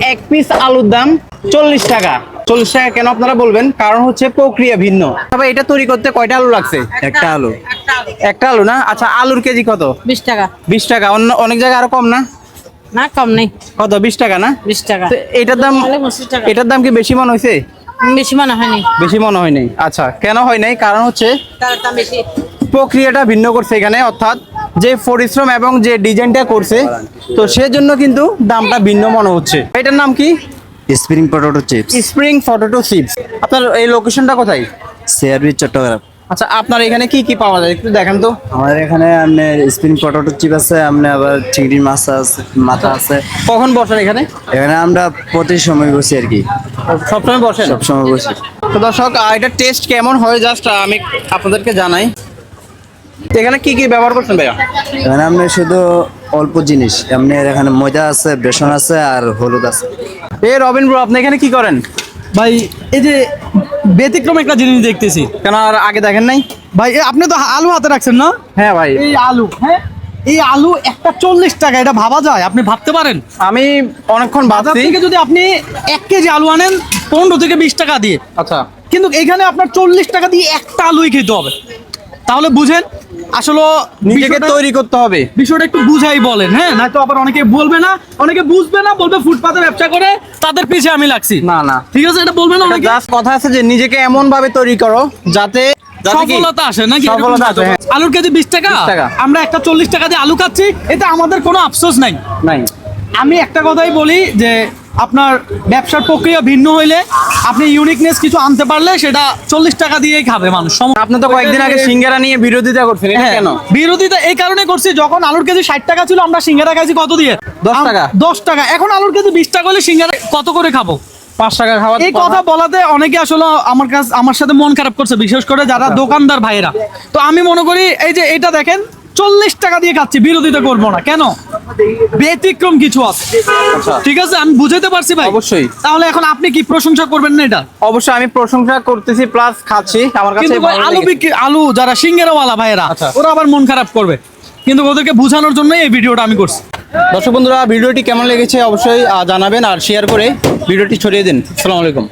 এক পিস আলুর দাম 40 টাকা। 40 টাকা কেন আপনারা বলবেন, কারণ হচ্ছে প্রক্রিয়া ভিন্ন। তবে এটা তৈরি করতে কয়টা আলু লাগছে? একটা আলু। একটা আলু না? আচ্ছা, আলুর কেজি কত? 20 টাকা। 20 টাকা। অন্য অনেক জায়গায় আরো কম না? না, কম নেই। কত? 20 টাকা না? 20 টাকা। তো এটার দাম, তাহলে 25 টাকা। এটার দাম কি বেশি মনে হয়েছে? বেশি মনে হয়নি। বেশি মনে হয় নাই। আচ্ছা, কেন হয় নাই? কারণ হচ্ছে তার দাম বেশি। প্রক্রিয়াটা ভিন্ন করছে এখানে, অর্থাৎ যে পরিশ্রম এবং যে ডিজাইনটা করছে, তো সেজন্য কিন্তু দামটা ভিন্ন মনে হচ্ছে। এটার নাম কি? Spring potato chips. Spring potato chips. আপনার এই লোকেশনটা কোথায়? সিআরবি চট্টগ্রাম। আচ্ছা, আপনার এখানে কি কি পাওয়া যায় একটু দেখেন তো। আমাদের এখানে আপনার স্প্রিং পটেটো চিপ আছে, আপনার আবার চিংড়ি মাছ আছে, মাথা আছে। কখন বসেন এখানে? এখানে আমরা প্রতি সময় বসি আর কি, সবসময় বসেন? সবসময় বসি। তো দর্শক, এটা টেস্ট কেমন হয় জাস্ট আমি আপনাদেরকে জানাই। এখানে কি কি ব্যবহার করছেন ভাইয়া? এখানে আপনার শুধু অল্প জিনিস, আপনার এখানে ময়দা আছে, বেসন আছে আর হলুদ আছে। এ রবিন ব্রো, আপনি এখানে কি করেন? ভাই এই যে ব্যতিক্রম একটা জিনিস দেখতেছি কেন আর আগে দেখেন নাই? ভাই। আপনি তো আলু হাতে রাখছেন না? হ্যাঁ ভাই, এই আলু, হ্যাঁ, এই আলু একটা 40 টাকা, এটা ভাবা যায়? আপনি ভাবতে পারেন? আমি অনেকক্ষণ বাজার ভাবছি। থেকে যদি আপনি 1 কেজি আলু আনেন 15 থেকে 20 টাকা দিয়ে, আচ্ছা, কিন্তু এখানে আপনার 40 টাকা দিয়ে একটা আলুই খেতে হবে। তাহলে বুঝেন আসলে নিজেকে বিষয়টা- তৈরি করতে হবে। বিষয়টা একটু বুঝাই বলেন, হ্যাঁ, না তো আবার অনেকে বলবে না, অনেকে বুঝবে না, বলবে ফুটপাতে ব্যবসা করে তাদের পিছে আমি লাগছি। না না, ঠিক আছে, এটা বলবে না অনেকে। জাস্ট কথা আছে যে নিজেকে এমন ভাবে তৈরি করো যাতে যাতে কি সফলতা আসে নাকি? সফলতা আসে, হ্যাঁ। আলুর কেজি 20 টাকা, 20 টাকা। আমরা একটা 40 টাকা দিয়ে আলু খাচ্ছি, এতে আমাদের কোনো আফসোস নাই। নাই। আমি একটা কথাই বলি যে আপনার ব্যবসার প্রক্রিয়া ভিন্ন হইলে আপনি ইউনিকনেস কিছু আনতে পারলে সেটা 40 টাকা দিয়েই খাবে মানুষ। আপনি তো কয়েকদিন আগে সিঙ্গারা নিয়ে বিরোধিতা করছেন, এটা হ্যাঁ, কেন? বিরোধিতা এই কারণে করছি, যখন আলুর কেজি 60 টাকা ছিল আমরা সিঙ্গারা খাইছি কত দিয়ে? 10 টাকা। 10 টাকা। এখন আলুর কেজি 20 টাকা হলে সিঙ্গারা কত করে খাবো? 5 টাকা খাওয়ার এই কথা বলাতে অনেকে আসলে আমার সাথে মন খারাপ করছে, বিশেষ করে যারা দোকানদার ভাইরা। তো আমি মনে করি এই যে এটা দেখেন 40 টাকা দিয়ে খাচ্ছি, বিরোধিতা করবো না। কেন? ব্যতিক্রম কিছু আছে। ঠিক আছে, আমি বুঝাতে পারছি ভাই? অবশ্যই। তাহলে এখন আপনি কি প্রশংসা করবেন না এটা? অবশ্যই আমি প্রশংসা করতেছি, প্লাস খাচ্ছি, আমার কাছে কিন্তু ভাই, ভালো আলু লেগেছে। বিক্রি, আলু যারা সিঙ্গারাওয়ালা ভাইরা, আচ্ছা। ওরা আবার মন খারাপ করবে, কিন্তু ওদেরকে বোঝানোর জন্যই এই ভিডিওটা আমি করছি। দর্শক বন্ধুরা, ভিডিওটি কেমন লেগেছে অবশ্যই জানাবেন, আর শেয়ার করে ভিডিওটি ছড়িয়ে দিন। আসসালামু আলাইকুম।